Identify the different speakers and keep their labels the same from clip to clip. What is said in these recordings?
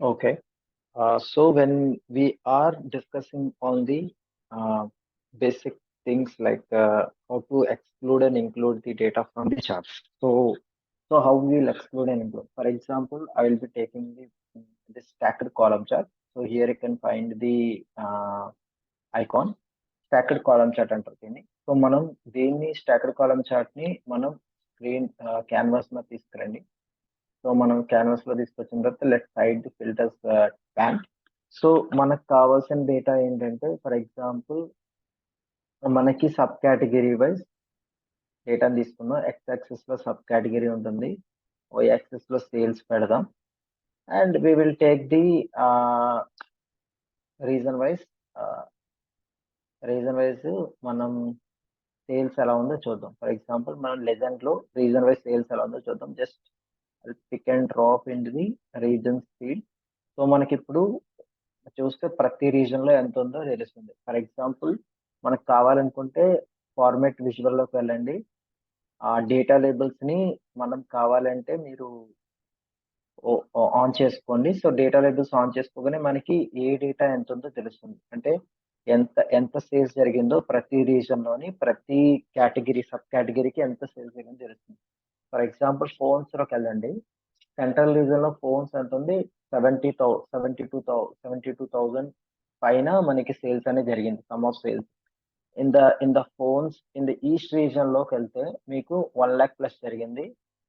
Speaker 1: Okay. So when we are discussing on the uh, basic things like how to exclude and include the data from the charts. So how we will exclude and include. For example, I will be taking the stacked column chart. So here you can find the icon stacked column chart అంటారు దీన్ని. So మనం దీన్ని stacked column chart ని మనం screen canvas మీద తీసుకురండి. So మనం canvas లో తీసుకొచ్చిన తర్వాత left side the filters pane. So మనకు కావాల్సిన డేటా ఏంటంటే ఫర్ ఎగ్జాంపుల్ మనకి సబ్ కేటగిరీ వైజ్ డేటాని తీసుకుందాం. ఎక్స్ యాక్సిస్ లో సబ్ కేటగిరీ ఉంటుంది, వై యాక్సిస్ లో సేల్స్ పెడదాం and we will take the region wise మనం సేల్స్ ఎలా ఉందో చూద్దాం. ఫర్ ఎగ్జాంపుల్ మనం లెజెండ్ లో రీజన్ వైజ్ సేల్స్ ఎలా ఉందో చూద్దాం. Just pick and drop in the region field. So మనకి ఇప్పుడు చూస్తే ప్రతి రీజన్ లో ఎంత ఉందో తెలుస్తుంది. ఫర్ ఎగ్జాంపుల్ మనకు కావాలనుకుంటే ఫార్మాట్ విజువల్ లోకి వెళ్ళండి. ఆ డేటా లేబుల్స్ ని మనం కావాలంటే మీరు ఆన్ చేసుకోండి. సో డేటా లేబుల్స్ ఆన్ చేసుకోగానే మనకి ఏ డేటా ఎంత ఉందో తెలుస్తుంది. అంటే ఎంత ఎంత సేల్స్ జరిగిందో ప్రతి రీజన్ లోని ప్రతి కేటగిరీ సబ్ కేటగిరీకి ఎంత సేల్స్ జరిగిందో తెలుస్తుంది. ఫర్ ఎగ్జాంపుల్ ఫోన్స్ లోకి వెళ్ళండి. సెంట్రల్ రీజన్ లో ఫోన్స్ ఎంత ఉంది, 72,000 పైన మనకి సేల్స్ అనేది జరిగింది. Some of sales in the phones in the east region లోకి వెళ్తే మీకు 1 lakh ప్లస్ జరిగింది.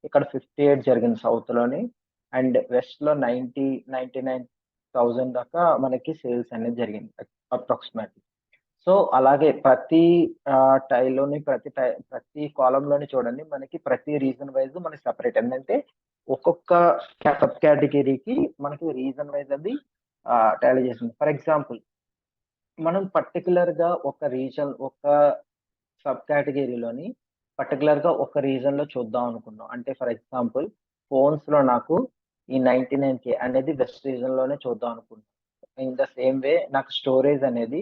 Speaker 1: ఇక్కడ 58 జరిగింది సౌత్ లోని. అండ్ వెస్ట్ లో 99,000 దాకా మనకి సేల్స్ అనేది జరిగింది అప్రాక్సిమేట్లీ. సో అలాగే ప్రతి టైల్లోని ప్రతి కాలం లోని చూడండి మనకి ప్రతి రీజన్ వైజ్ మనకి సపరేట్ ఏంటంటే ఒక్కొక్క సబ్ కేటగిరీకి మనకి రీజన్ వైజ్ అది టాలీ చేస్తుంది. ఫర్ ఎగ్జాంపుల్ మనం పర్టికులర్ గా ఒక సబ్ కేటగిరీలోని పర్టికులర్ గా ఒక రీజన్ లో చూద్దాం అనుకున్నాం. అంటే ఫర్ ఎగ్జాంపుల్ ఫోన్స్ లో నాకు ఈ 99K అనేది వెస్ట్ రీజన్ లోనే చూద్దాం అనుకున్నాను. ఇన్ ద సేమ్ వే నాకు స్టోరేజ్ అనేది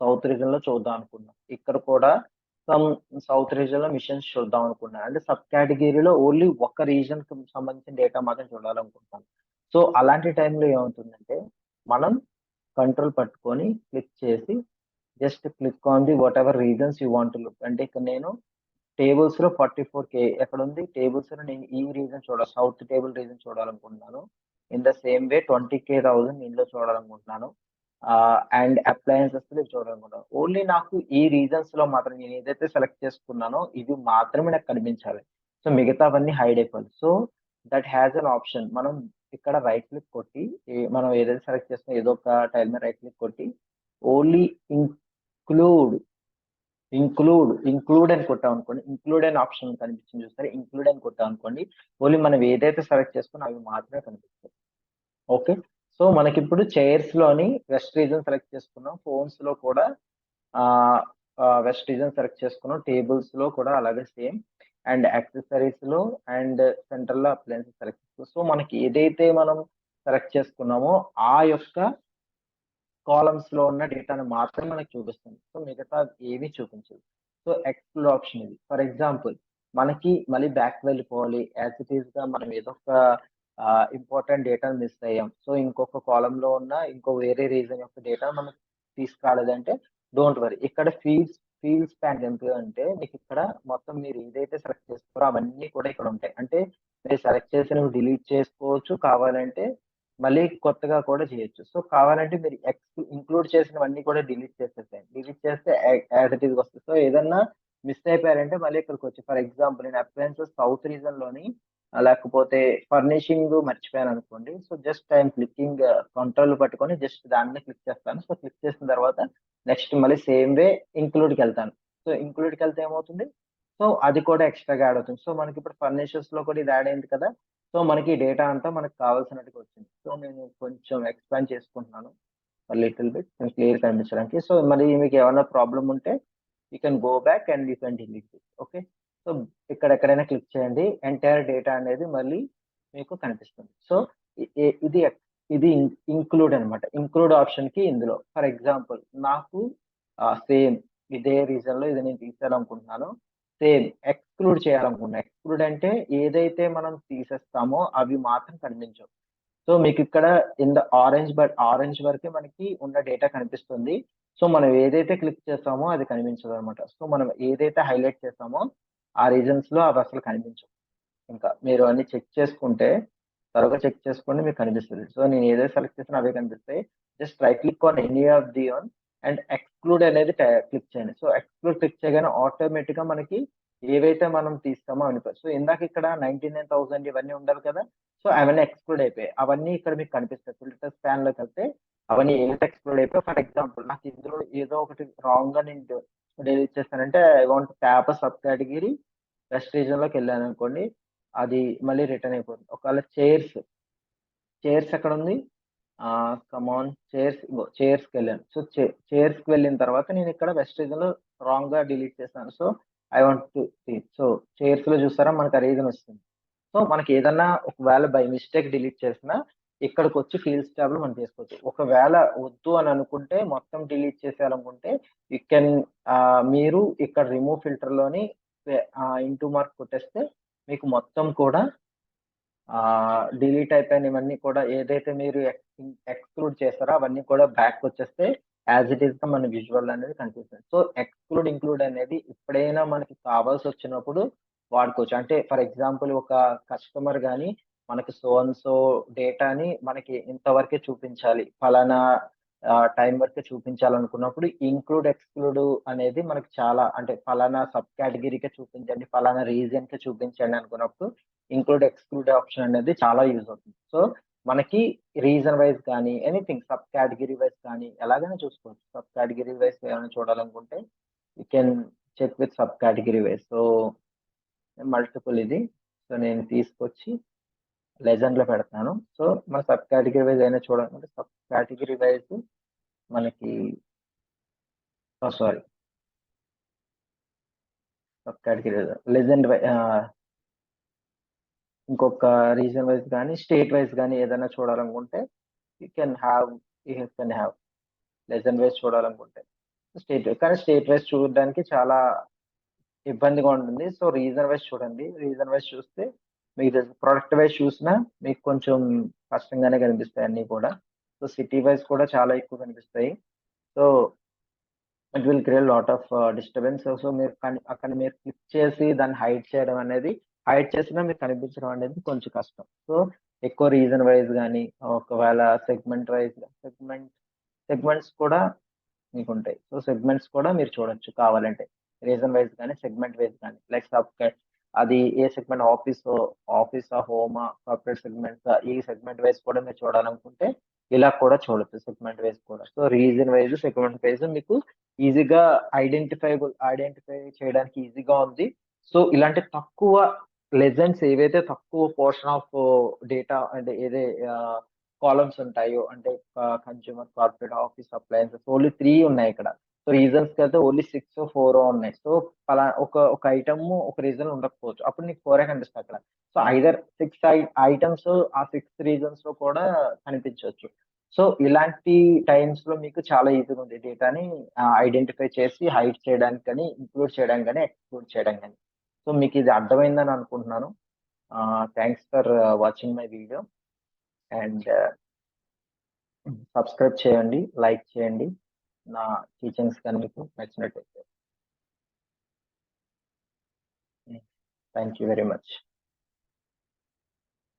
Speaker 1: సౌత్ రీజన్ లో చూద్దాం అనుకున్నాను. ఇక్కడ కూడా సౌత్ రీజన్ లో మిషన్స్ చూద్దాం అనుకున్నాను. అంటే సబ్ కేటగిరీలో ఓన్లీ ఒక రీజన్ కి సంబంధించిన డేటా మాత్రం చూడాలనుకుంటాను. సో అలాంటి టైంలో ఏమవుతుందంటే మనం కంట్రోల్ పట్టుకొని క్లిక్ చేసి just click on the what ever reasons you want to look. అంటే ఇక్కడ నేను టేబుల్స్ లో 44K ఎక్కడ ఉంది, టేబుల్స్ లో నేను ఈ రీజన్ సౌత్ టేబుల్ రీజన్ చూడాలనుకుంటున్నాను. ఇన్ ద సేమ్ వే 20,000 ఇందులో చూడాలనుకుంటున్నాను. అండ్ అప్లయన్సెస్ లో చూడాలనుకుంటున్నాను. ఓన్లీ నాకు ఈ రీజన్స్ లో మాత్రం నేను ఏదైతే సెలెక్ట్ చేసుకున్నానో ఇవి మాత్రమే నాకు కనిపించాలి. సో మిగతావన్నీ హైడ్ అయిపోవాలి. So that has an option. మనం ఇక్కడ రైట్ క్లిక్ కొట్టి మనం ఏదైతే సెలెక్ట్ చేస్తున్నా ఏదో ఒక టైల్ మీద రైట్ క్లిక్ కొట్టి ఓన్లీ ఇంక్లూడ్ అని కొట్టాం అనుకోండి. ఇంక్లూడ్ అనే ఆప్షన్ కనిపించింది చూస్తారు. ఇంక్లూడ్ అని కొట్టాం అనుకోండి ఓన్లీ మనం ఏదైతే సెలెక్ట్ చేసుకున్నా అవి మాత్రమే కనిపిస్తాయి. ఓకే. సో మనకి ఇప్పుడు చైర్స్ లోని వెస్ట్ రీజన్ సెలెక్ట్ చేసుకున్నాం, ఫోన్స్ లో కూడా వెస్ట్ రీజన్ సెలెక్ట్ చేసుకున్నాం, టేబుల్స్ లో కూడా అలాగే సేమ్, అండ్ యాక్సెసరీస్ లో అండ్ సెంటర్ లో అప్లయన్సెస్ సెలెక్ట్ చేసుకున్నాం. సో మనకి ఏదైతే మనం సెలెక్ట్ చేసుకున్నామో ఆ యొక్క కాలమ్స్ లో ఉన్న డేటాను మాత్రమే మనకు చూపిస్తుంది. సో మిగతా ఏమీ చూపించదు. సో ఎక్స్క్లూడ్ ఆప్షన్ ఇది. ఫర్ ఎగ్జాంపుల్ మనకి మళ్ళీ బ్యాక్ వెళ్ళిపోవాలి, యాజ్ ఇట్ ఈస్ గా మనం ఏదో ఒక ఇంపార్టెంట్ డేటాను మిస్ అయ్యాం. సో ఇంకొక కాలమ్ లో ఉన్న ఇంకో వేరే రీజన్ యొక్క డేటా మనం తీసుకురాలేదంటే డోంట్ వరీ. ఇక్కడ ఫీల్డ్స్ ప్యాన్ ఎంత అంటే మీకు ఇక్కడ మొత్తం మీరు ఏదైతే సెలెక్ట్ చేస్తారో అవన్నీ కూడా ఇక్కడ ఉంటాయి. అంటే మీరు సెలెక్ట్ చేసినవి డిలీట్ చేసుకోవచ్చు, కావాలంటే మళ్ళీ కొత్తగా కూడా చేయొచ్చు. సో కావాలంటే మీరు ఇంక్లూడ్ చేసినవన్నీ కూడా డిలీట్ చేసేసేయండి. డిలీట్ చేస్తే యాజ్ ఇట్ ఈస్ వస్తుంది. సో ఏదన్నా మిస్ అయిపోయారంటే మళ్ళీ ఇక్కడికి వచ్చి ఫర్ ఎగ్జాంపుల్ నేను అప్లయన్సెస్ సౌత్ రీజన్ లోని లేకపోతే ఫర్నిషింగ్ మర్చిపోయాను అనుకోండి. So just I'm clicking control పట్టుకొని జస్ట్ దాన్ని క్లిక్ చేస్తాను. సో క్లిక్ చేసిన తర్వాత నెక్స్ట్ మళ్ళీ సేమ్ వే ఇంక్లూడ్కి వెళ్తాను. సో ఇంక్లూడ్కి వెళ్తే ఏమవుతుంది, సో అది కూడా ఎక్స్ట్రాగా యాడ్ అవుతుంది. సో మనకి ఇప్పుడు ఫర్నిచర్స్ లో కూడా ఇది యాడ్ అయింది కదా. సో మనకి డేటా అంతా మనకు కావాల్సినట్టుగా వచ్చింది. సో నేను కొంచెం ఎక్స్పాండ్ చేసుకుంటున్నాను లిటిల్ బిట్ క్లియర్ కనిపించడానికి. సో మరి మీకు ఏమైనా ప్రాబ్లం ఉంటే you can go back and you can delete this. Okay. So ఇక్కడ ఎక్కడైనా క్లిక్ చేయండి, ఎంటైర్ డేటా అనేది మళ్ళీ మీకు కనిపిస్తుంది. సో ఇది ఇది ఇంక్లూడ్ అనమాట. ఇంక్లూడ్ ఆప్షన్ కి ఇందులో ఫర్ ఎగ్జాంపుల్ నాకు సేమ్ ఇదే రీజన్ లో ఇది నేను తీసేయాలనుకుంటున్నాను, సేమ్ ఎక్స్క్లూడ్ చేయాలనుకుంటున్నాను. ఎక్స్క్లూడ్ అంటే ఏదైతే మనం తీసేస్తామో అవి మాత్రం కనిపించవు. సో మీకు ఇక్కడ ఇన్ ద ఆరెంజ్ వరకే మనకి ఉన్న డేటా కనిపిస్తుంది. సో మనం ఏదైతే క్లిక్ చేస్తామో అది కనిపించదు అనమాట. సో మనం ఏదైతే హైలైట్ చేస్తామో ఆ రీజన్స్ లో అవి అసలు కనిపించవు. ఇంకా మీరు అన్ని చెక్ చేసుకుంటే త్వరగా చెక్ చేసుకోండి, మీకు కనిపిస్తుంది. సో నేను ఏదైతే సెలెక్ట్ చేసినా అవే కనిపిస్తాయి. Just right click on any of the one and exclude అనేది క్లిక్ చేయండి. సో ఎక్స్క్లూడ్ క్లిక్ చేయగానే ఆటోమేటిక్ గా మనకి ఏవైతే మనం తీస్తామో అనిపిస్తుంది. సో ఇందాక ఇక్కడ 99,000 ఇవన్నీ ఉండాలి కదా. సో అవన్నీ ఎక్స్క్లూడ్ అయిపోయాయి. అవన్నీ ఇక్కడ మీకు కనిపిస్తాయి. ఫిల్టర్ స్పాన్ లోకి వెళ్తే అవన్నీ ఏవైతే ఎక్స్క్లూడ్ అయిపోయి, ఫర్ ఎగ్జాంపుల్ నాకు ఇందులో ఏదో ఒకటి రాంగ్ గా నేను డిలీట్ చేస్తానంటే I want tap sub category west reason లోకి వెళ్ళాను అనుకోండి, అది మళ్ళీ రిటర్న్ అయిపోతుంది. ఒకవేళ చైర్స్ ఎక్కడ ఉంది? కమాన్ చైర్స్కి వెళ్ళాను. సో చైర్స్కి వెళ్ళిన తర్వాత నేను ఇక్కడ వెస్ట్ రీజన్ లో రాంగ్ గా డిలీట్ చేశాను. So I want to so chairs లో చూసారా మనకు ఆ రీజన్ వస్తుంది. సో మనకి ఏదన్నా ఒకవేళ బై మిస్టేక్ డిలీట్ చేసినా ఇక్కడికి వచ్చి ఫీల్డ్స్ ట్యాబ్ లో మనం చేసుకోవచ్చు. ఒకవేళ వద్దు అని అనుకుంటే మొత్తం డిలీట్ చేసేయాలనుకుంటే యూ కెన్ మీరు ఇక్కడ రిమూవ్ ఫిల్టర్ లోని ఇంటూ మార్క్ కొట్టేస్తే మీకు మొత్తం కూడా డిలీట్ అయిపోయినవన్నీ కూడా ఏదైతే మీరు ఎక్స్క్లూడ్ చేస్తారో అవన్నీ కూడా బ్యాక్ వచ్చేస్తే యాజ్ ఇట్ ఈస్ గా మన విజువల్ అనేది కనిపిస్తుంది. సో ఎక్స్క్లూడ్ ఇంక్లూడ్ అనేది ఎప్పుడైనా మనకి కావాల్సి వచ్చినప్పుడు వాడుకోవచ్చు. అంటే ఫర్ ఎగ్జాంపుల్ ఒక కస్టమర్ గాని మనకి సో అండ్ సో డేటాని మనకి ఇంతవరకే చూపించాలి, ఫలానా టైం వరకే చూపించాలనుకున్నప్పుడు ఇంక్లూడ్ ఎక్స్క్లూడ్ అనేది మనకి చాలా, అంటే ఫలానా సబ్ కేటగిరీకే చూపించండి, ఫలానా రీజియన్ కే చూపించండి అనుకున్నప్పుడు ఇంక్లూడ్ ఎక్స్క్లూడ్ ఆప్షన్ అనేది చాలా యూజ్ అవుతుంది. సో మనకి రీజన్ వైజ్ కానీ ఎనీథింగ్ సబ్ కేటగిరీ వైజ్ కానీ ఎలాగైనా చూసుకోవచ్చు. సబ్ కేటగిరీ వైజ్ ఏమైనా చూడాలనుకుంటే you can check with sub category wise. So multiple ఇది. సో నేను తీసుకొచ్చి లెజెండ్ లో పెడతాను. సో మన సబ్ కేటగిరీ వైజ్ అయినా చూడాలనుకుంటే సబ్ కేటగిరీ వైజ్ మనకి సారీ సబ్ కేటగిరీ లెజెండ్ ఇంకొక రీజన్ వైజ్ కానీ స్టేట్ వైజ్ కానీ ఏదైనా చూడాలనుకుంటే you can have legend wise చూడాలనుకుంటే స్టేట్ వైజ్. కానీ స్టేట్ వైజ్ చూడడానికి చాలా ఇబ్బందిగా ఉంటుంది. సో రీజన్ వైజ్ చూడండి. రీజన్ వైజ్ చూస్తే మీకు ప్రొడక్ట్ వైజ్ చూసినా మీకు కొంచెం కష్టంగానే కనిపిస్తాయి అన్ని కూడా. సో సిటీ వైజ్ కూడా చాలా ఎక్కువ కనిపిస్తాయి. So it will create lot of disturbance. So మీరు అక్కడ మీరు క్లిక్ చేసి దాన్ని హైడ్ చేసినా మీకు కనిపించడం అనేది కొంచెం కష్టం. సో ఎక్కువ రీజన్ వైజ్ కానీ ఒకవేళ సెగ్మెంట్స్ కూడా మీకు ఉంటాయి. సో సెగ్మెంట్స్ కూడా మీరు చూడొచ్చు కావాలంటే, రీజన్ వైజ్ కానీ సెగ్మెంట్ వైజ్ కానీ. లైక్ అది ఏ సెగ్మెంట్, ఆఫీసా హోమా కార్పొరేట్ సెగ్మెంట్స్, ఈ సెగ్మెంట్ వైజ్ కూడా మీరు చూడాలనుకుంటే ఇలా కూడా చూడొచ్చు సెగ్మెంట్ వైజ్ కూడా. So reason wise segment wise మీకు ఈజీగా ఐడెంటిఫై చేయడానికి ఈజీగా ఉంది. సో ఇలాంటి తక్కువ లెజెండ్స్ ఏవైతే తక్కువ పోర్షన్ ఆఫ్ డేటా అంటే ఏదే కాలమ్స్ ఉంటాయో, అంటే consumer, corporate, office, appliances only 3 ఉన్నాయి ఇక్కడ. సో రీజన్స్ కి అయితే ఓన్లీ 6 4 ఉన్నాయి. సో అలా ఒక ఐటమ్ ఒక రీజన్ ఉండకపోవచ్చు, అప్పుడు నీకు 4 కనిపిస్తుంది అక్కడ. సో ఐదర్ 6 ఐటమ్స్ ఆ 6 రీజన్స్ లో కూడా కనిపించవచ్చు. సో ఇలాంటి టైమ్స్ లో మీకు చాలా ఈజీగా ఉంది డేటాని ఐడెంటిఫై చేసి హైడ్ చేయడానికి కానీ, ఇంక్లూడ్ చేయడానికి కానీ, ఎక్స్క్లూడ్ చేయడానికి కానీ. సో మీకు ఇది అర్థమైందని అనుకుంటున్నాను. Thanks for watching my video and subscribe చేయండి, లైక్ చేయండి నా టీచింగ్స్ కానీ మీకు నచ్చినట్టయితే. Thank you very much.